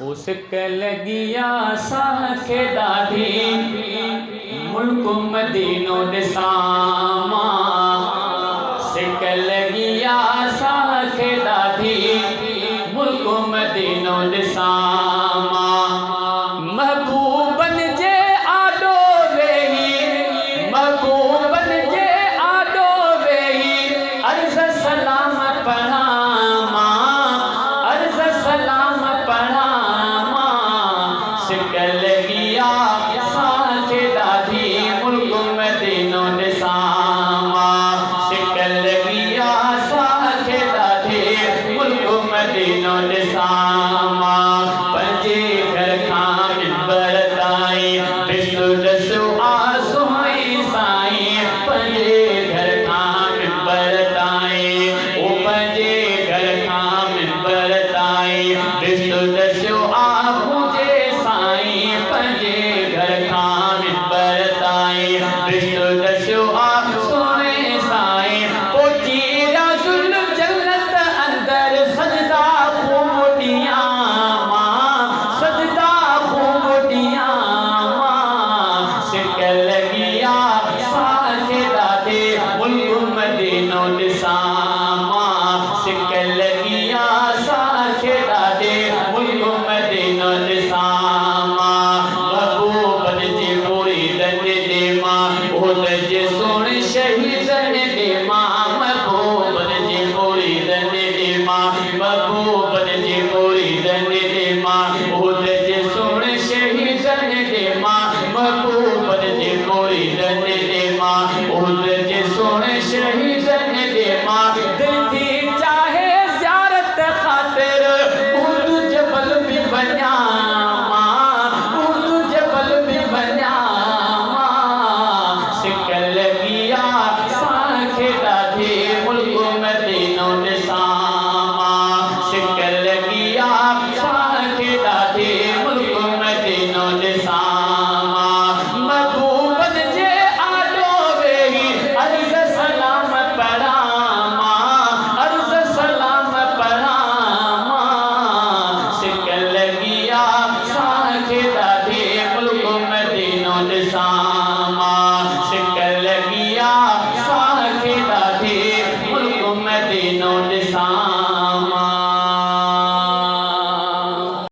उसक लगिया साखे दादी मुल्क मदीनो दिसामा सिक लगिया साखे दादी मुल्क मदीनो दिसामा महबूबन जे आडो वेही महबूबन जे आडो वेही अर्ज़ सलाम पढ़ामा अर्ज़ सलाम पढ़ामा सिक लगिया साखे दादी मुल्क मदीनो दिसामा सिक लगिया साखे दादी मुल्क मदीनो दिसामा पंजे घर खां मिंबर ताईं ॾिसो ॾिसो आसोई साईं पंजे घर खां मिंबर ताईं ओ पंजे घर खां मिंबर ताईं ॾिसो ॾिसो मुंहिंजे साईं पंजे घर खां मिंबर ताईं ॾिसो ॾिसो सोने साईं पहुची रसूल जन्नत अंदर सजदा खूब ॾियां मां सजदा खूब ॾियां मां सिक लगिया साखे दादी मुल्क मदीनो ॾिसां मां सिक लगिया साखे दादी मुल्क मदीनो ॾिसां मां महबूबन जे मुरीदन ॾे मां उहद जे सोणे शहीदन ॾे मां महबूबन जे मुरीदन ॾे मां महबूबन जे मुरीदन ॾे मां उहद